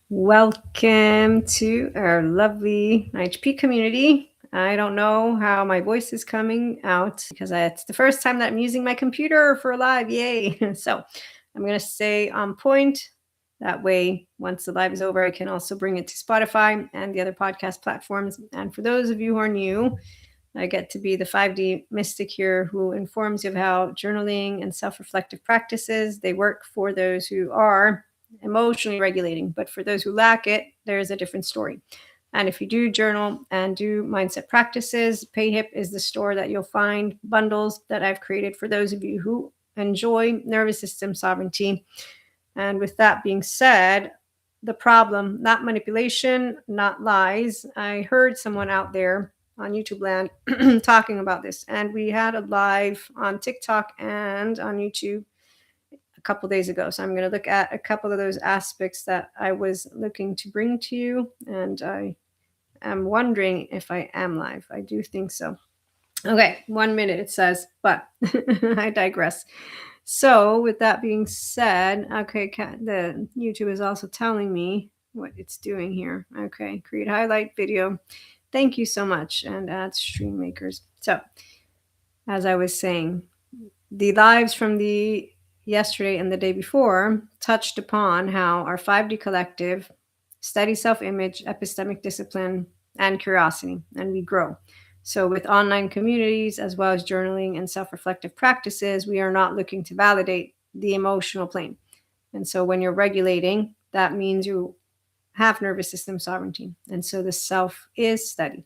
Welcome to our lovely IHP community. I don't know how my voice is coming out because it's the first time that I'm using my computer for live. Yay! So I'm going to stay on point. That way, once the live is over, I can also bring it to Spotify and the other podcast platforms. And for those of you who are new, I get to be the 5D mystic here who informs you of how journaling and self-reflective practices, they work for those who are emotionally regulating. But for those who lack it, there's a different story. And if you do journal and do mindset practices, PayHip is the store that you'll find bundles that I've created for those of you who enjoy nervous system sovereignty. And with that being said, the problem, not manipulation, not lies. I heard someone out there on YouTube land talking about this, and we had a live on TikTok and on YouTube a couple days ago. So I'm going to look at a couple of those aspects that I was looking to bring to you, and I am wondering if I am live. I do think so. Okay, 1 minute it says, but I digress. So with that being said, okay, the YouTube is also telling me what it's doing here. Okay, create highlight video. Thank you so much, and add stream makers. So as I was saying, the lives from the yesterday and the day before touched upon how our 5D collective, steady self-image, epistemic discipline, and curiosity, and we grow. So with online communities, as well as journaling and self-reflective practices, we are not looking to validate the emotional plane. And so when you're regulating, that means you have nervous system sovereignty. And so the self is steady.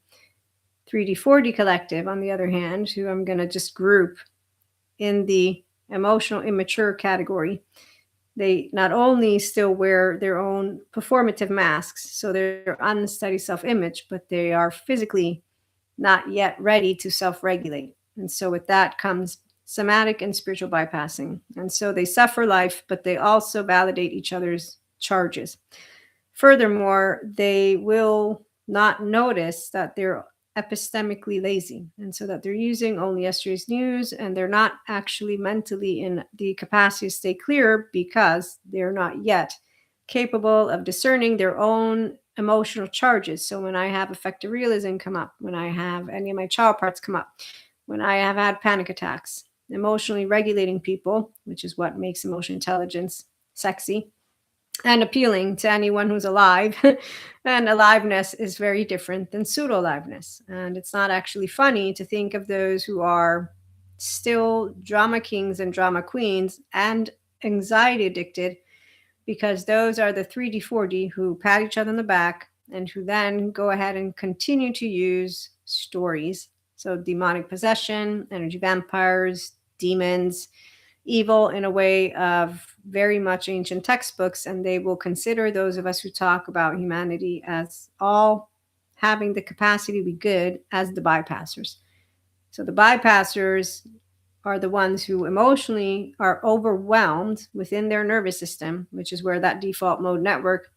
3D, 4D collective, on the other hand, who I'm going to just group in the emotional immature category, they not only still wear their own performative masks, so they're unsteady self-image, but they are physically not yet ready to self-regulate. And so with that comes somatic and spiritual bypassing. And so they suffer life, but they also validate each other's charges. Furthermore, they will not notice that they're epistemically lazy, and so that they're using only yesterday's news, and they're not actually mentally in the capacity to stay clear because they're not yet capable of discerning their own emotional charges. So when I have effective realism come up, when I have any of my child parts come up, when I have had panic attacks, emotionally regulating people, which is what makes emotional intelligence sexy and appealing to anyone who's alive. And aliveness is very different than pseudo aliveness. And it's not actually funny to think of those who are still drama kings and drama queens and anxiety addicted, because those are the 3D, 4D who pat each other on the back and who then go ahead and continue to use stories. So demonic possession, energy vampires, demons, evil in a way of very much ancient textbooks, and they will consider those of us who talk about humanity as all having the capacity to be good as the bypassers. So the bypassers are the ones who emotionally are overwhelmed within their nervous system, which is where that default mode network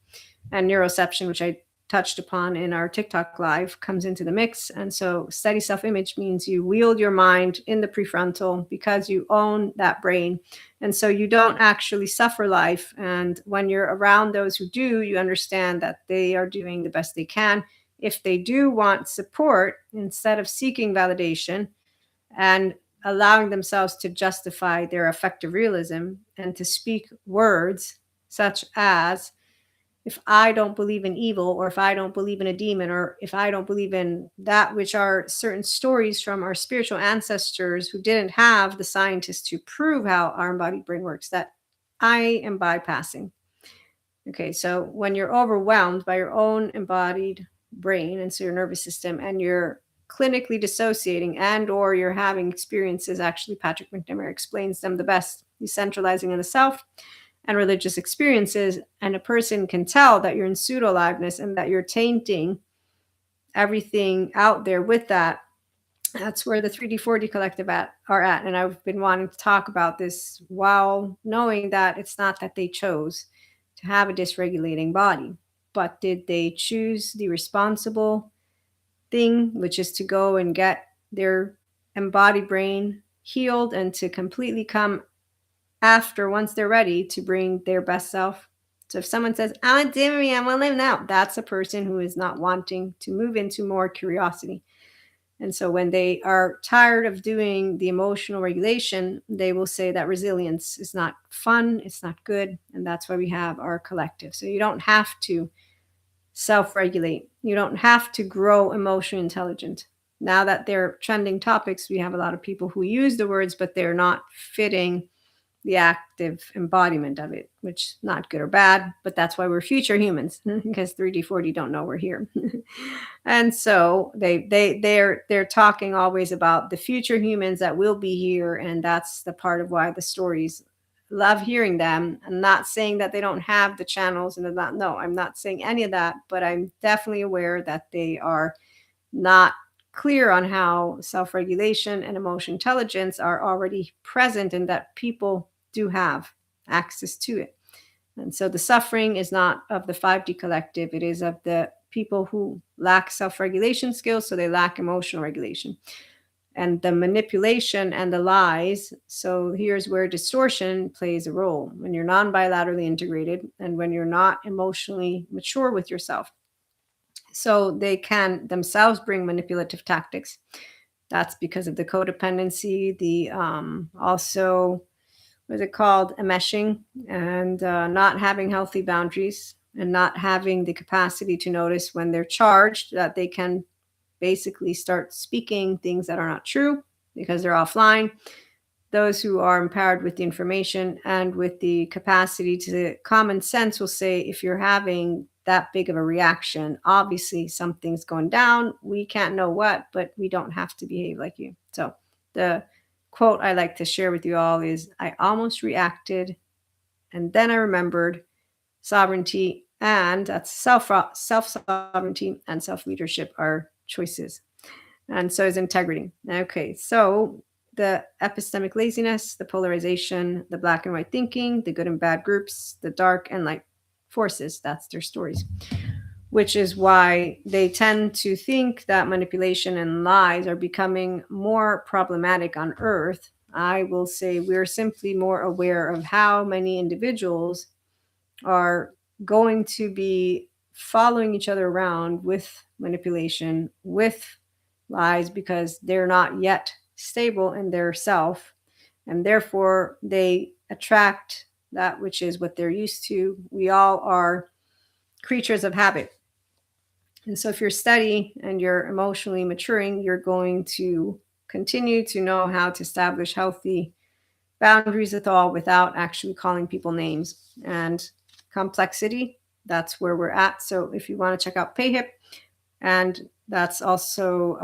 and neuroception, which I touched upon in our TikTok live, comes into the mix. And so steady self-image means you wield your mind in the prefrontal because you own that brain. And so you don't actually suffer life. And when you're around those who do, you understand that they are doing the best they can. If they do want support, instead of seeking validation and allowing themselves to justify their effective realism and to speak words such as, if I don't believe in evil, or if I don't believe in a demon, or if I don't believe in that, which are certain stories from our spiritual ancestors who didn't have the scientists to prove how our embodied brain works, that I am bypassing. Okay, so when you're overwhelmed by your own embodied brain, and so your nervous system, and you're clinically dissociating and or you're having experiences, actually Patrick McNamara explains them the best, decentralizing in the self and religious experiences, and a person can tell that you're in pseudo aliveness and that you're tainting everything out there with that. That's where the 3D, 4D collective are at. And I've been wanting to talk about this while knowing that it's not that they chose to have a dysregulating body, but did they choose the responsible thing, which is to go and get their embodied brain healed and to completely come after, once they're ready, to bring their best self So if someone says, I'm a dimmy, I want to live now, that's a person who is not wanting to move into more curiosity. And so when they are tired of doing the emotional regulation, they will say that resilience is not fun, it's not good. And that's why we have our collective. So you don't have to self regulate, you don't have to grow emotionally intelligent. Now that they're trending topics, we have a lot of people who use the words, but they're not fitting the active embodiment of it, which is not good or bad, but that's why we're future humans because 3D, 4D don't know we're here. And so they're talking always about the future humans that will be here, and that's the part of why the stories love hearing them. I'm not saying that they don't have the channels and not, no, I'm not saying any of that, but I'm definitely aware that they are not clear on how self-regulation and emotional intelligence are already present and that people do have access to it. And so the suffering is not of the 5D collective, it is of the people who lack self-regulation skills, so they lack emotional regulation. And the manipulation and the lies. So here's where distortion plays a role when you're non-bilaterally integrated and when you're not emotionally mature with yourself. So they can themselves bring manipulative tactics. That's because of the codependency, the also, what is it called, enmeshing, and not having healthy boundaries and not having the capacity to notice when they're charged, that they can basically start speaking things that are not true because they're offline. Those who are empowered with the information and with the capacity to common sense will say, if you're having that big of a reaction, obviously something's going down. We can't know what, but we don't have to behave like you. So the quote I like to share with you all is, I almost reacted and then I remembered sovereignty, and that's self sovereignty and self leadership are choices. And so is integrity. Okay, so the epistemic laziness, the polarization, the black and white thinking, the good and bad groups, the dark and light forces, that's their stories. Which is why they tend to think that manipulation and lies are becoming more problematic on Earth. I will say we're simply more aware of how many individuals are going to be following each other around with manipulation, with lies, because they're not yet stable in their self, and therefore they attract that which is what they're used to. We all are creatures of habit. And so if you're steady and you're emotionally maturing, you're going to continue to know how to establish healthy boundaries with all without actually calling people names. And complexity, that's where we're at. So if you want to check out PayHip, and that's also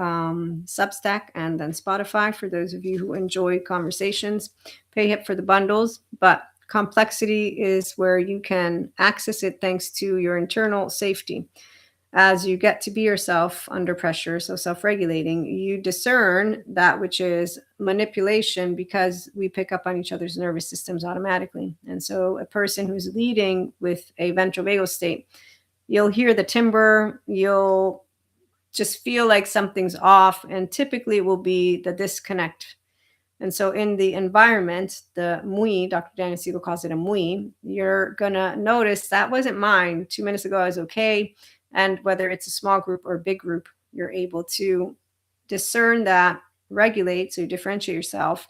Substack and then Spotify for those of you who enjoy conversations. PayHip for the bundles, but complexity is where you can access it thanks to your internal safety. As you get to be yourself under pressure, so self-regulating, you discern that which is manipulation because we pick up on each other's nervous systems automatically. And so a person who's leading with a ventral vagal state, you'll hear the timbre, you'll just feel like something's off, and typically it will be the disconnect. And so in the environment, the mui, Dr. Daniel Siegel calls it a mui, you're going to notice that wasn't mine. 2 minutes ago, I was okay. And whether it's a small group or a big group, you're able to discern that, regulate, so you differentiate yourself,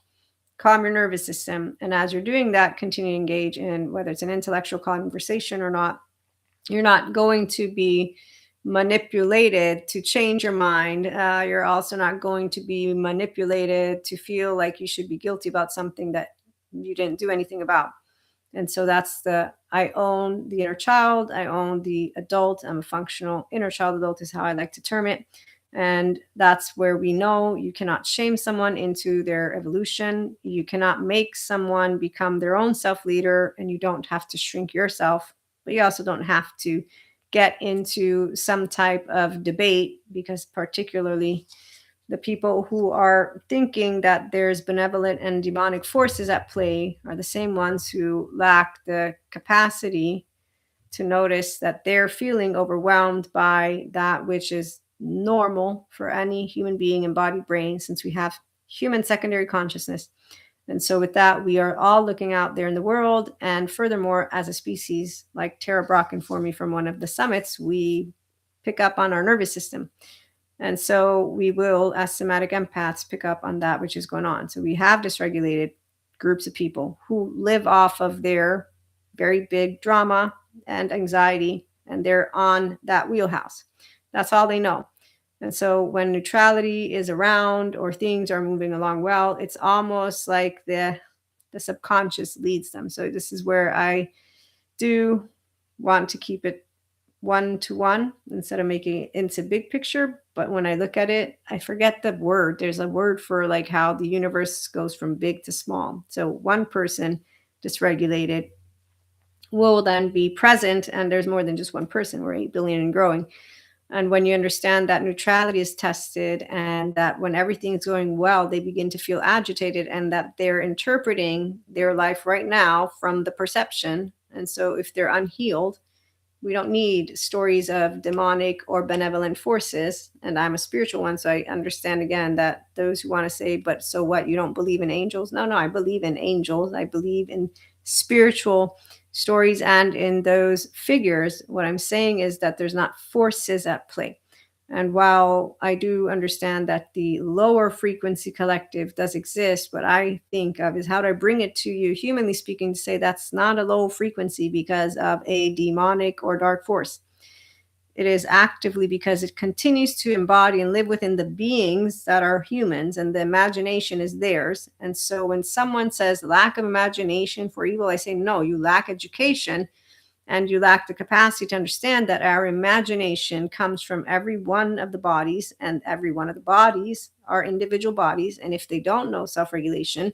calm your nervous system. And as you're doing that, continue to engage in whether it's an intellectual conversation or not. You're not going to be manipulated to change your mind. You're also not going to be manipulated to feel like you should be guilty about something that you didn't do anything about. And so that's I own the inner child. I own the adult. I'm a functional inner child adult is how I like to term it. And that's where we know you cannot shame someone into their evolution. You cannot make someone become their own self-leader, and you don't have to shrink yourself, but you also don't have to get into some type of debate, because particularly the people who are thinking that there's benevolent and demonic forces at play are the same ones who lack the capacity to notice that they're feeling overwhelmed by that which is normal for any human being embodied brain, since we have human secondary consciousness. And so with that, we are all looking out there in the world. And furthermore, as a species, like Tara Brock informed me from one of the summits, we pick up on our nervous system. And so we will, as somatic empaths, pick up on that which is going on. So we have dysregulated groups of people who live off of their very big drama and anxiety, and they're on that wheelhouse. That's all they know. And so when neutrality is around or things are moving along well, it's almost like the subconscious leads them. So this is where I do want to keep it one-to-one instead of making it into big picture. But when I look at it, I forget the word. There's a word for like how the universe goes from big to small. So one person dysregulated will then be present, and there's more than just one person. We're 8 billion and growing. And when you understand that neutrality is tested, and that when everything is going well, they begin to feel agitated, and that they're interpreting their life right now from the perception. And so if they're unhealed, we don't need stories of demonic or benevolent forces. And I'm a spiritual one, so I understand again that those who want to say, but so what, you don't believe in angels? No, I believe in angels. I believe in spiritual stories and in those figures. What I'm saying is that there's not forces at play. And while I do understand that the lower frequency collective does exist, what I think of is how do I bring it to you, humanly speaking, to say that's not a low frequency because of a demonic or dark force. It is actively because it continues to embody and live within the beings that are humans, and the imagination is theirs. And so when someone says lack of imagination for evil, I say, no, you lack education. And you lack the capacity to understand that our imagination comes from every one of the bodies, and every one of the bodies are individual bodies. And if they don't know self-regulation,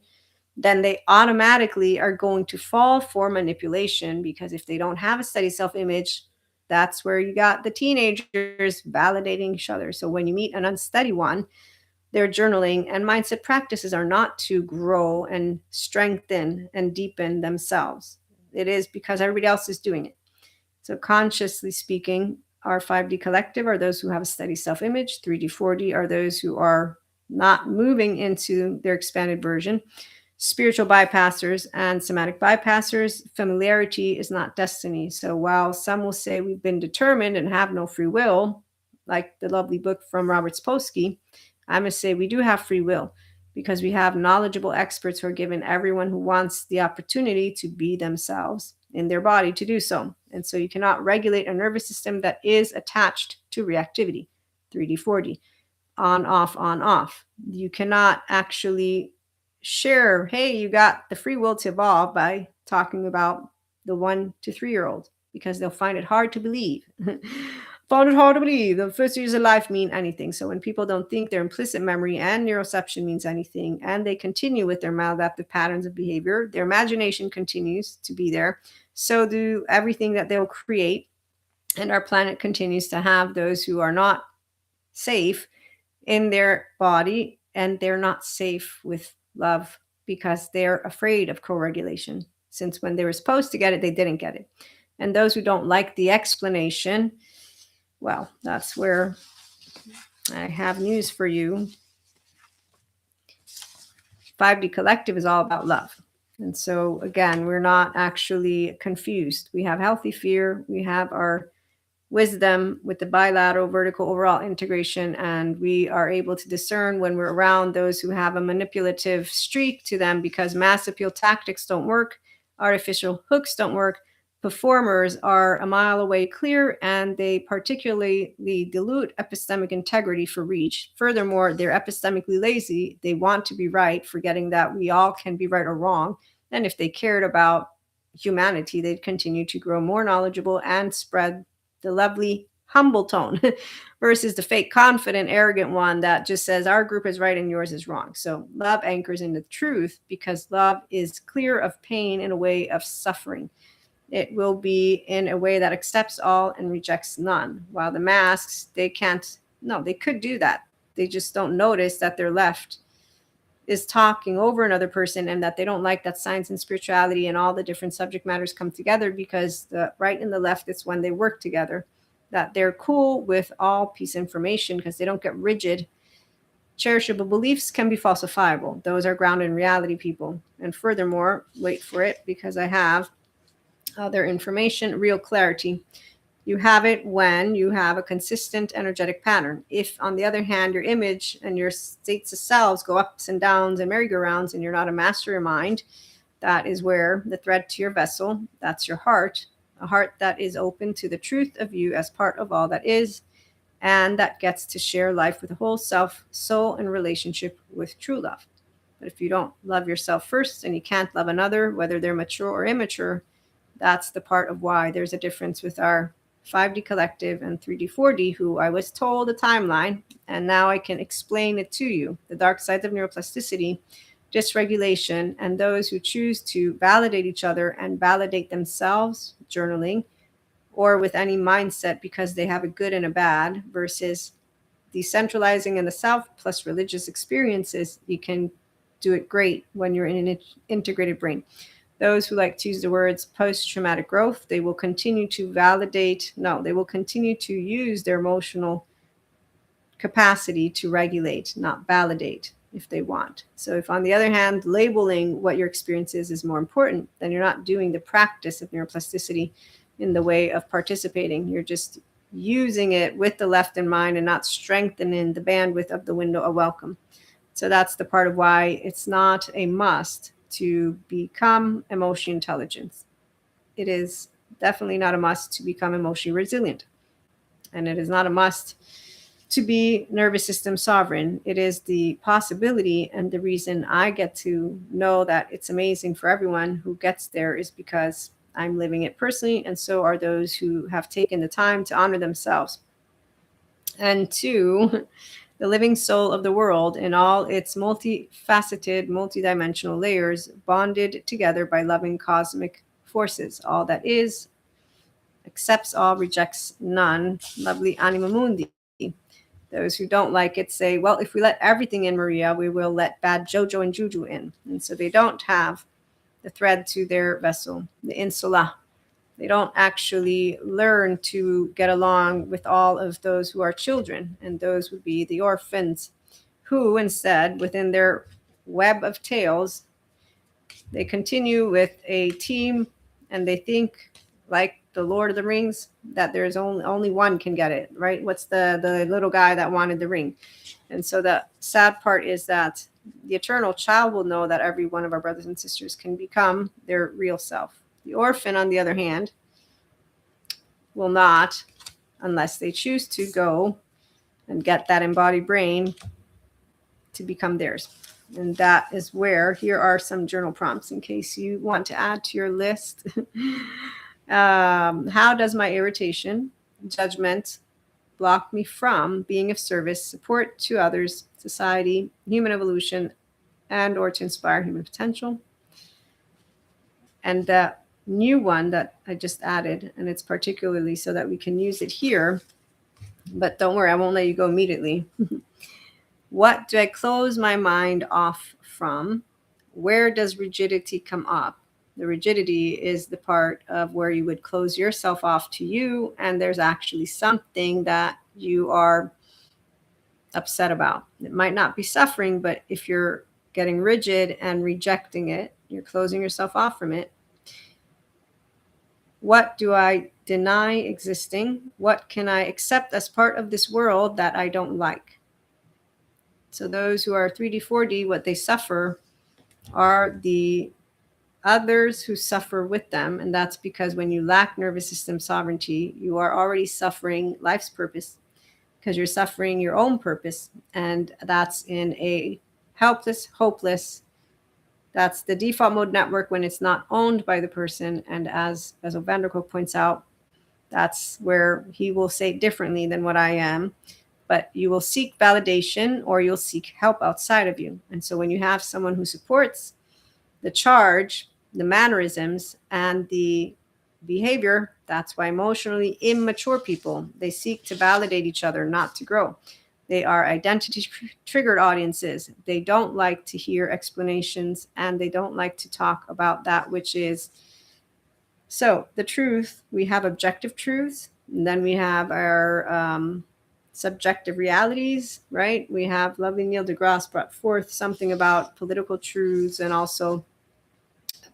then they automatically are going to fall for manipulation, because if they don't have a steady self-image, that's where you got the teenagers validating each other. So when you meet an unsteady one, their journaling and mindset practices are not to grow and strengthen and deepen themselves. It is because everybody else is doing it. So consciously speaking, our 5D collective are those who have a steady self-image. 3D, 4D are those who are not moving into their expanded version. Spiritual bypassers and somatic bypassers, familiarity is not destiny. So while some will say we've been determined and have no free will, like the lovely book from Robert Sapolsky, I must say we do have free will, because we have knowledgeable experts who are given everyone who wants the opportunity to be themselves in their body to do so. And so you cannot regulate a nervous system that is attached to reactivity, 3D, 4D, on, off. You cannot actually share, hey, you got the free will to evolve by talking about the 1 to 3-year-old, because they'll find it hard to believe. Found it hard to believe the first years of life mean anything. So when people don't think their implicit memory and neuroception means anything, and they continue with their maladaptive patterns of behavior, their imagination continues to be there. So do everything that they'll create. And our planet continues to have those who are not safe in their body, and they're not safe with love because they're afraid of co-regulation. Since when they were supposed to get it, they didn't get it. And those who don't like the explanation, well, that's where I have news for you. 5D collective is all about love. And so again, we're not actually confused. We have healthy fear. We have our wisdom with the bilateral vertical overall integration, and we are able to discern when we're around those who have a manipulative streak to them, because mass appeal tactics don't work, artificial hooks don't work, performers are a mile away clear, and they particularly dilute epistemic integrity for reach. Furthermore, they're epistemically lazy. They want to be right, forgetting that we all can be right or wrong. And if they cared about humanity, they'd continue to grow more knowledgeable and spread the lovely humble tone versus the fake confident arrogant one that just says our group is right and yours is wrong. So love anchors into the truth, because love is clear of pain in a way of suffering. It will be in a way that accepts all and rejects none. While the masks, they can't, no, they could do that. They just don't notice that their left is talking over another person, and that they don't like that science and spirituality and all the different subject matters come together, because the right and the left, it's when they work together that they're cool with all piece information, because they don't get rigid Cherishable beliefs can be falsifiable. Those are grounded in reality, people. And furthermore, wait for it because I have other information, real clarity. You have it when you have a consistent energetic pattern. If, on the other hand, your image and your states of selves go ups and downs and merry-go-rounds and you're not a master of your mind, that is where the thread to your vessel, that's your heart, a heart that is open to the truth of you as part of all that is, and that gets to share life with the whole self, soul, and relationship with true love. But if you don't love yourself first and you can't love another, whether they're mature or immature, that's the part of why there's a difference with our 5D collective and 3D, 4D, who I was told a timeline, and now I can explain it to you. The dark sides of neuroplasticity, dysregulation, and those who choose to validate each other and validate themselves, journaling, or with any mindset because they have a good and a bad, versus decentralizing in the self plus religious experiences, you can do it great when you're in an integrated brain. Those who like to use the words post-traumatic growth, they will continue to they will continue to use their emotional capacity to regulate, not validate if they want. So if, on the other hand, labeling what your experience is more important, then you're not doing the practice of neuroplasticity in the way of participating. You're just using it with the left in mind and not strengthening the bandwidth of the window of welcome. So that's the part of why it's not a must to become emotionally intelligent. It is definitely not a must to become emotionally resilient. And it is not a must to be nervous system sovereign. It is the possibility, and the reason I get to know that it's amazing for everyone who gets there is because I'm living it personally, and so are those who have taken the time to honor themselves. And two, the living soul of the world in all its multifaceted, multidimensional layers, bonded together by loving cosmic forces. All that is, accepts all, rejects none. Lovely anima mundi. Those who don't like it say, well, if we let everything in, Maria, we will let bad Jojo and Juju in. And so they don't have the thread to their vessel, the insula. They don't actually learn to get along with all of those who are children, and those would be the orphans, who instead, within their web of tales, they continue with a team, and they think, like the Lord of the Rings, that there's only one can get it, right? What's the little guy that wanted the ring? And so the sad part is that the eternal child will know that every one of our brothers and sisters can become their real self. The orphan, on the other hand, will not, unless they choose to go and get that embodied brain to become theirs. And that is where, here are some journal prompts in case you want to add to your list. How does my irritation, judgment, block me from being of service, support to others, society, human evolution, and or to inspire human potential? And the new one that I just added, and it's particularly so that we can use it here, but don't worry, I won't let you go immediately. What do I close my mind off from? Where does rigidity come up? The rigidity is the part of where you would close yourself off to you, and there's actually something that you are upset about. It might not be suffering, but if you're getting rigid and rejecting it, you're closing yourself off from it. What do I deny existing? What can I accept as part of this world that I don't like? So those who are 3D, 4D, what they suffer are the others who suffer with them. And that's because when you lack nervous system sovereignty, you are already suffering life's purpose, because you're suffering your own purpose. And that's in a helpless, hopeless, that's the default mode network when it's not owned by the person. And as Bessel van der Kolk points out, that's where he will say differently than what I am. But you will seek validation or you'll seek help outside of you. And so when you have someone who supports the charge, the mannerisms, and the behavior, that's why emotionally immature people, they seek to validate each other, not to grow. They are identity triggered audiences. They don't like to hear explanations, and they don't like to talk about that which is. So the truth, we have objective truths, and then we have our subjective realities, right? We have lovely Neil deGrasse brought forth something about political truths and also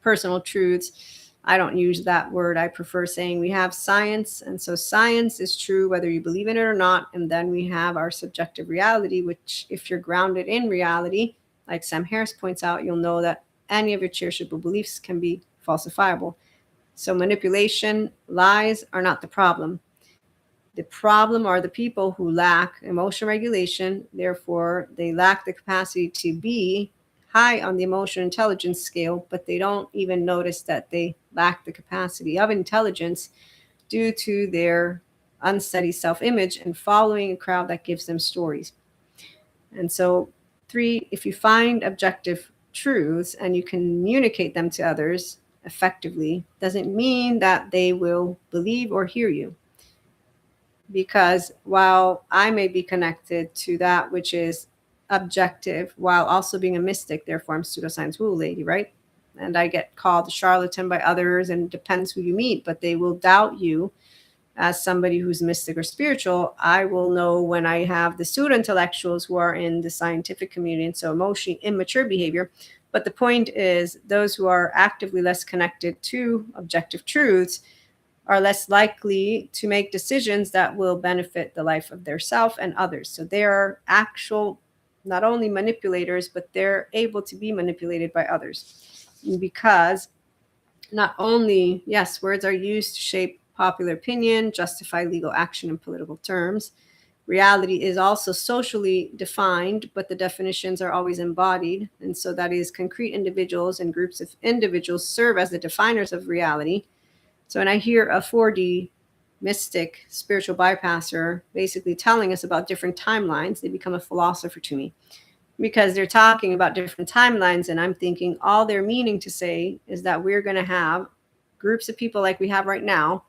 personal truths. I don't use that word. I prefer saying we have science. And so science is true whether you believe in it or not. And then we have our subjective reality, which, if you're grounded in reality, like Sam Harris points out, you'll know that any of your cherishable beliefs can be falsifiable. So manipulation, lies are not the problem. The problem are the people who lack emotional regulation. Therefore, they lack the capacity to be high on the emotional intelligence scale, but they don't even notice that they lack the capacity of intelligence due to their unsteady self-image and following a crowd that gives them stories. And so, 3, if you find objective truths and you communicate them to others effectively, doesn't mean that they will believe or hear you. Because while I may be connected to that which is objective, while also being a mystic, therefore I'm pseudoscience woo lady, right? And I get called a charlatan by others, and it depends who you meet, but they will doubt you as somebody who's mystic or spiritual. I will know when I have the pseudo intellectuals who are in the scientific community, and so emotionally immature behavior. But the point is, those who are actively less connected to objective truths are less likely to make decisions that will benefit the life of their self and others. So they are actual, not only manipulators, but they're able to be manipulated by others. Because not only, yes, words are used to shape popular opinion, justify legal action in political terms. Reality is also socially defined, but the definitions are always embodied. And so that is, concrete individuals and groups of individuals serve as the definers of reality. So when I hear a 4D mystic spiritual bypasser basically telling us about different timelines, they become a philosopher to me, because they're talking about different timelines. And I'm thinking all they're meaning to say is that we're going to have groups of people like we have right now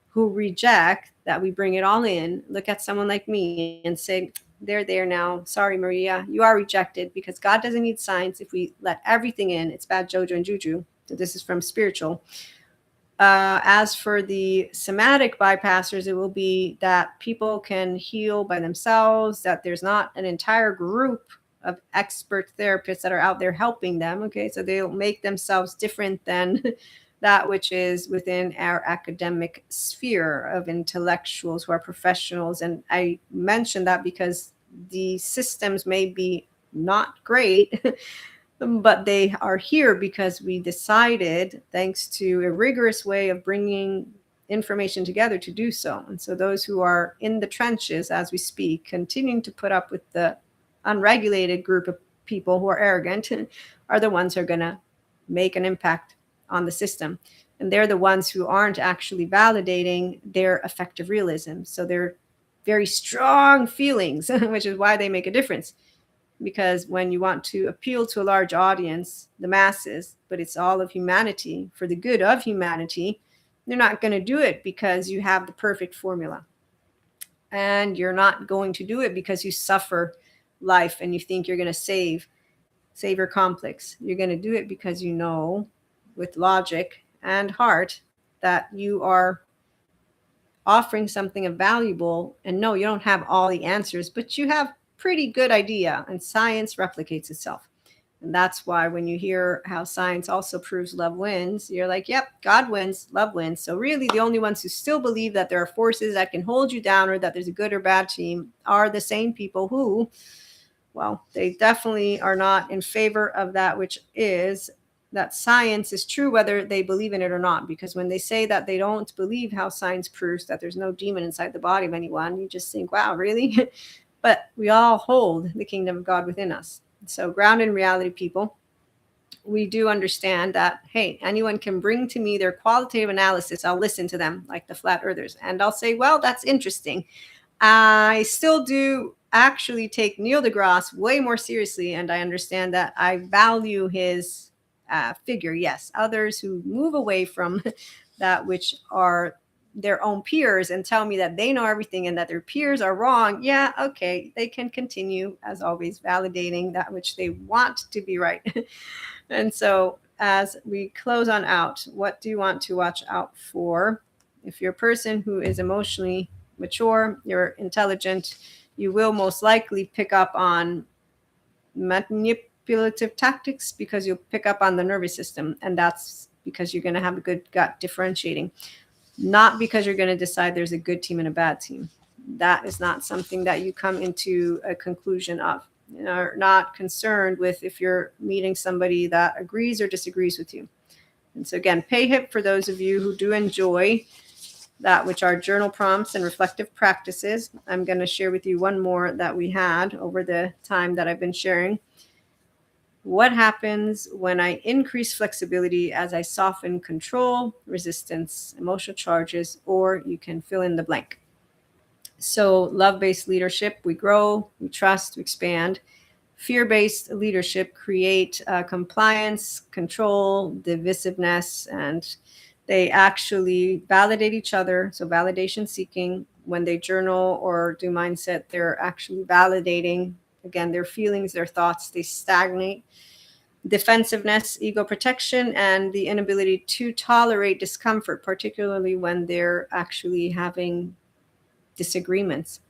who reject that we bring it all in, look at someone like me and say, they're there now. Sorry, Maria, you are rejected, because God doesn't need science. If we let everything in, it's bad JoJo and Juju. So this is from spiritual. As for the somatic bypassers, it will be that people can heal by themselves, that there's not an entire group of expert therapists that are out there helping them. Okay, so they'll make themselves different than that which is within our academic sphere of intellectuals who are professionals. And I mention that because the systems may be not great, but they are here because we decided, thanks to a rigorous way of bringing information together, to do so. And so those who are in the trenches as we speak, continuing to put up with the unregulated group of people who are arrogant, are the ones who are going to make an impact on the system. And they're the ones who aren't actually validating their effective realism. So they're very strong feelings, which is why they make a difference. Because when you want to appeal to a large audience, the masses, but it's all of humanity, for the good of humanity, they're not going to do it because you have the perfect formula. And you're not going to do it because you suffer life and you think you're going to save your complex. You're going to do it because you know, with logic and heart, that you are offering something valuable. And no, you don't have all the answers, but you have pretty good idea, and science replicates itself. And that's why when you hear how science also proves love wins, you're like, yep, God wins, love wins. So really the only ones who still believe that there are forces that can hold you down, or that there's a good or bad team, are the same people who, well, they definitely are not in favor of that which is, that science is true whether they believe in it or not. Because when they say that they don't believe how science proves that there's no demon inside the body of anyone, you just think, wow, really? But we all hold the kingdom of God within us. So grounded in reality, people, we do understand that, hey, anyone can bring to me their qualitative analysis. I'll listen to them, like the flat earthers. And I'll say, well, that's interesting. I still do actually take Neil deGrasse way more seriously. And I understand that I value his figure. Yes, others who move away from that which are their own peers and tell me that they know everything and that their peers are wrong, yeah, okay, they can continue, as always, validating that which they want to be right. And so as we close on out, what do you want to watch out for? If you're a person who is emotionally mature, you're intelligent, you will most likely pick up on manipulative tactics because you'll pick up on the nervous system. And that's because you're going to have a good gut differentiating, not because you're going to decide there's a good team and a bad team. That is not something that you come into a conclusion of. You're not concerned with if you're meeting somebody that agrees or disagrees with you. And so again, pay hip for those of you who do enjoy that, which are journal prompts and reflective practices. I'm going to share with you one more that we had over the time that I've been sharing. What happens when I increase flexibility as I soften control, resistance, emotional charges, or you can fill in the blank. So love-based leadership, we grow, we trust, we expand. Fear-based leadership create compliance, control, divisiveness, and they actually validate each other. So validation seeking. When they journal or do mindset, they're actually validating, again, their feelings, their thoughts. They stagnate. Defensiveness, ego protection, and the inability to tolerate discomfort, particularly when they're actually having disagreements.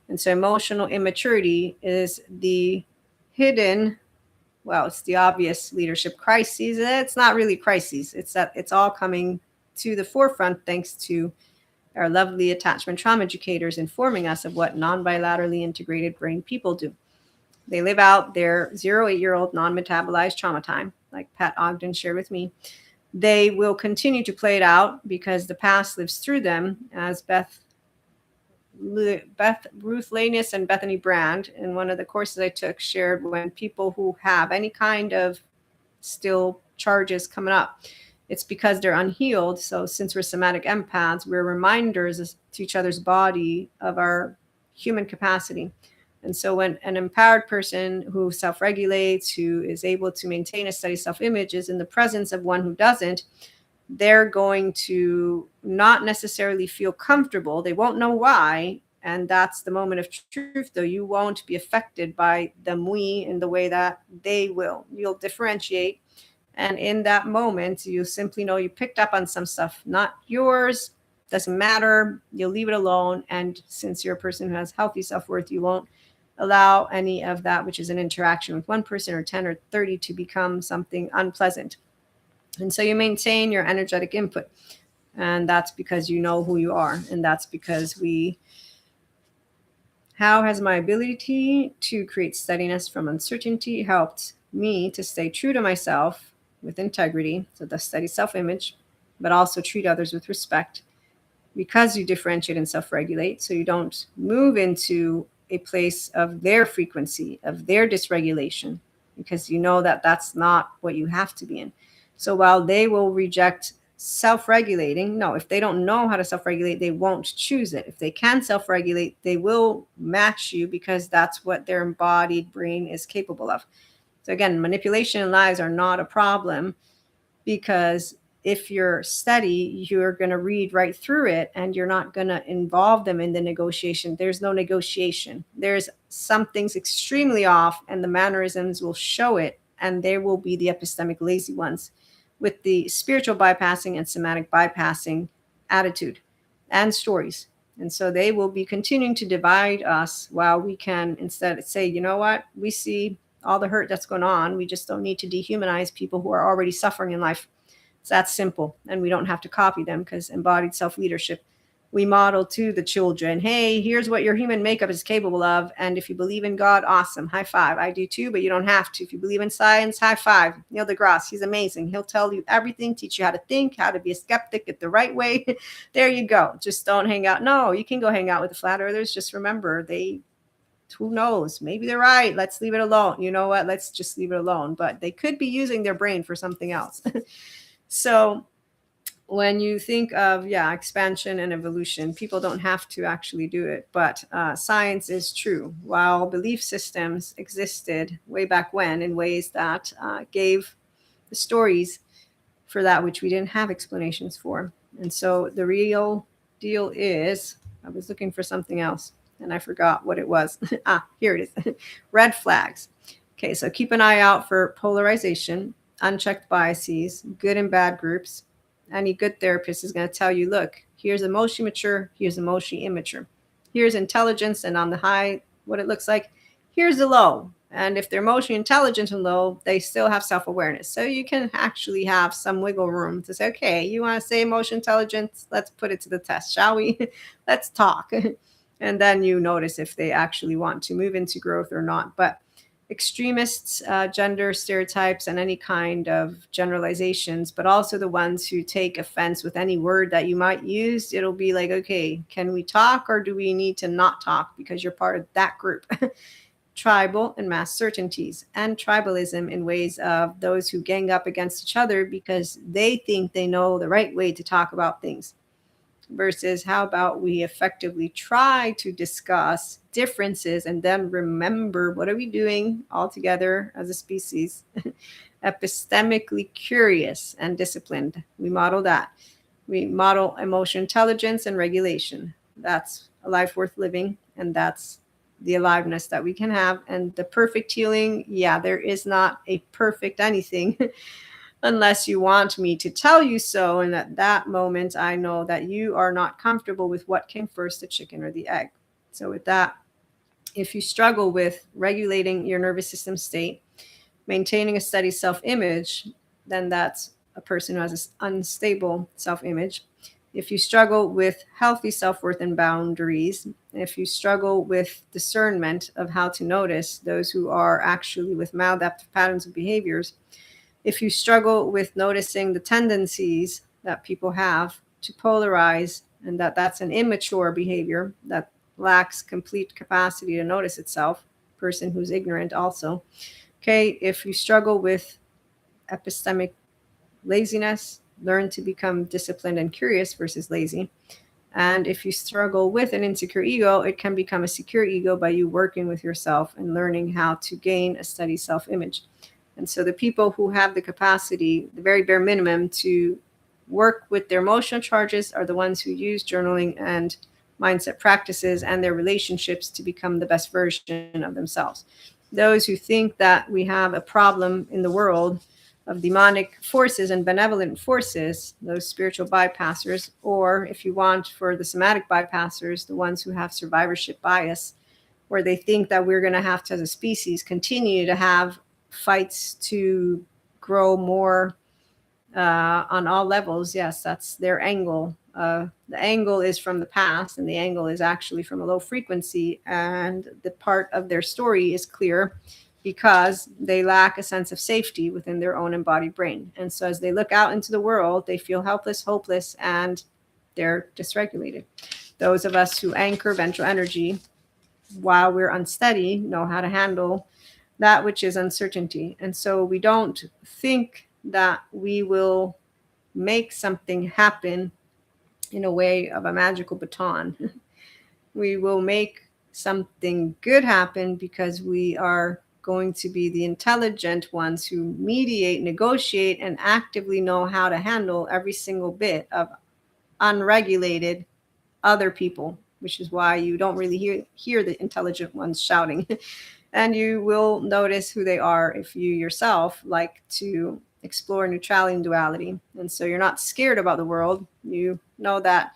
And so emotional immaturity is the hidden, well, it's the obvious leadership crises. It's not really crises. It's that it's all coming to the forefront thanks to our lovely attachment trauma educators informing us of what non-bilaterally integrated brain people do. They live out their 0 to 8-year-old non-metabolized trauma time, like Pat Ogden shared with me. They will continue to play it out because the past lives through them, as Ruth Lanus and Bethany Brand in one of the courses I took shared. When people who have any kind of still charges coming up, it's because they're unhealed. So since we're somatic empaths, we're reminders to each other's body of our human capacity. And so when an empowered person who self-regulates, who is able to maintain a steady self-image, is in the presence of one who doesn't, they're going to not necessarily feel comfortable. They won't know why. And that's the moment of truth, though. You won't be affected by them, we, in the way that they will. You'll differentiate. And in that moment, you simply know you picked up on some stuff, not yours, doesn't matter. You'll leave it alone. And since you're a person who has healthy self-worth, you won't allow any of that, which is an interaction with one person or 10 or 30, to become something unpleasant. And so you maintain your energetic input. And that's because you know who you are. And that's because how has my ability to create steadiness from uncertainty helped me to stay true to myself with integrity, so the steady self-image, but also treat others with respect, because you differentiate and self-regulate, so you don't move into a place of their frequency, of their dysregulation, because you know that that's not what you have to be in. So while they will reject self-regulating, no, if they don't know how to self-regulate, they won't choose it. If they can self-regulate, they will match you because that's what their embodied brain is capable of. So again, manipulation and lies are not a problem, because if you're steady, you're going to read right through it and you're not going to involve them in the negotiation. There's no negotiation. There's something's extremely off and the mannerisms will show it, and they will be the epistemic lazy ones with the spiritual bypassing and somatic bypassing attitude and stories. And so they will be continuing to divide us while we can instead say, you know what, we see all the hurt that's going on. We just don't need to dehumanize people who are already suffering in life. It's that simple. And we don't have to copy them, because embodied self-leadership, we model to the children, hey, here's what your human makeup is capable of. And if you believe in God, awesome, high five. I do too, but you don't have to. If you believe in science, high five. Neil deGrasse, he's amazing. He'll tell you everything, teach you how to think, how to be a skeptic it the right way. There you go. Just don't hang out. No, you can go hang out with the flat earthers. Just remember, who knows? Maybe they're right. Let's leave it alone. You know what? Let's just leave it alone. But they could be using their brain for something else. So when you think of, expansion and evolution, people don't have to actually do it. But science is true. While belief systems existed way back when in ways that gave the stories for that which we didn't have explanations for. And so the real deal is, I was looking for something else and I forgot what it was. Here it is. Red flags. Okay, so keep an eye out for polarization, unchecked biases, good and bad groups. Any good therapist is going to tell you, look, here's emotionally mature, here's emotionally immature. here's intelligence, and on the high, what it looks like. Here's the low. And if they're emotionally intelligent and low, they still have self-awareness. So you can actually have some wiggle room to say, okay, you want to say emotional intelligence? Let's put it to the test, shall we? Let's talk. And then you notice if they actually want to move into growth or not. But extremists, gender stereotypes, and any kind of generalizations, but also the ones who take offense with any word that you might use, it'll be like, okay, can we talk or do we need to not talk because you're part of that group? Tribal and mass certainties, and tribalism in ways of those who gang up against each other because they think they know the right way to talk about things. Versus how about we effectively try to discuss differences and then remember what are we doing all together as a species. Epistemically curious and disciplined. We model that. We model emotional intelligence and regulation. That's a life worth living, and that's the aliveness that we can have. And the perfect healing, yeah, there is not a perfect anything. Unless you want me to tell you so. And at that moment, I know that you are not comfortable with what came first, the chicken or the egg. So with that, if you struggle with regulating your nervous system state, maintaining a steady self-image, then that's a person who has an unstable self-image. If you struggle with healthy self-worth and boundaries, if you struggle with discernment of how to notice those who are actually with maladaptive patterns of behaviors, if you struggle with noticing the tendencies that people have to polarize and that that's an immature behavior that lacks complete capacity to notice itself, person who's ignorant also. Okay, if you struggle with epistemic laziness, learn to become disciplined and curious versus lazy. And if you struggle with an insecure ego, it can become a secure ego by you working with yourself and learning how to gain a steady self-image. And so the people who have the capacity, the very bare minimum, to work with their emotional charges are the ones who use journaling and mindset practices and their relationships to become the best version of themselves. Those who think that we have a problem in the world of demonic forces and benevolent forces, those spiritual bypassers, or if you want, for the somatic bypassers, the ones who have survivorship bias, where they think that we're going to have to, as a species, continue to have fights to grow more on all levels. Yes, that's their angle. The angle is from the past, and the angle is actually from a low frequency. And the part of their story is clear because they lack a sense of safety within their own embodied brain. And so as they look out into the world, they feel helpless, hopeless, and they're dysregulated. Those of us who anchor ventral energy while we're unsteady know how to handle that which is uncertainty. And so we don't think that we will make something happen in a way of a magical baton. We will make something good happen because we are going to be the intelligent ones who mediate, negotiate, and actively know how to handle every single bit of unregulated other people, which is why you don't really hear the intelligent ones shouting. And you will notice who they are if you yourself like to explore neutrality and duality. And so you're not scared about the world. You know that,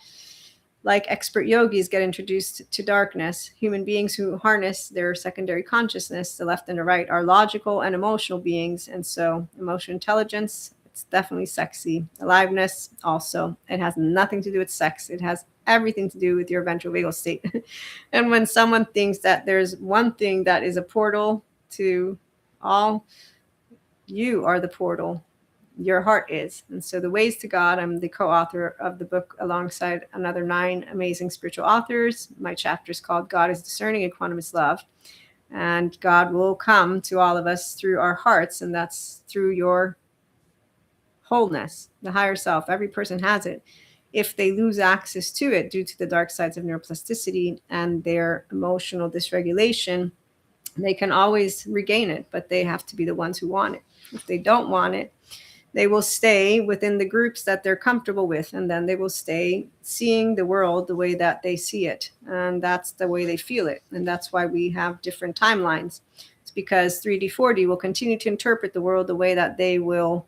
like expert yogis get introduced to darkness, human beings who harness their secondary consciousness, the left and the right, are logical and emotional beings. And so emotional intelligence, it's definitely sexy. Aliveness also. It has nothing to do with sex. It has everything to do with your ventral vagal state. And when someone thinks that there's one thing that is a portal to all, you are the portal. Your heart is. And so the ways to God, I'm the co-author of the book alongside another 9 amazing spiritual authors. My chapter is called God is Discerning and Quantum is Love. And God will come to all of us through our hearts, and that's through your wholeness, the higher self. Every person has it. If they lose access to it due to the dark sides of neuroplasticity and their emotional dysregulation, they can always regain it, but they have to be the ones who want it. If they don't want it, they will stay within the groups that they're comfortable with, and then they will stay seeing the world the way that they see it. And that's the way they feel it. And that's why we have different timelines. It's because 3D, 4D will continue to interpret the world the way that they will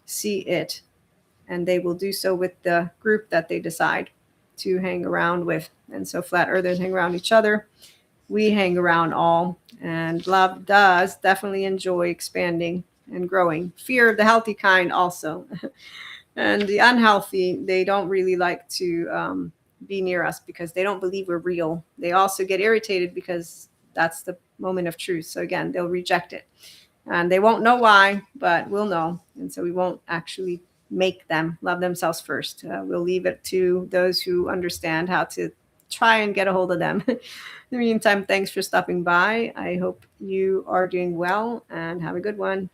see it. And they will do so with the group that they decide. to hang around with. And so flat earthers hang around each other. We hang around all. And love does definitely enjoy expanding and growing. Fear of the healthy kind also. And the unhealthy, they don't really like to be near us because they don't believe we're real. They also get irritated because that's the moment of truth. So again, they'll reject it. And they won't know why, but we'll know. And so we won't actually make them love themselves first. We'll leave it to those who understand how to try and get a hold of them. In the meantime, thanks for stopping by. I hope you are doing well and have a good one.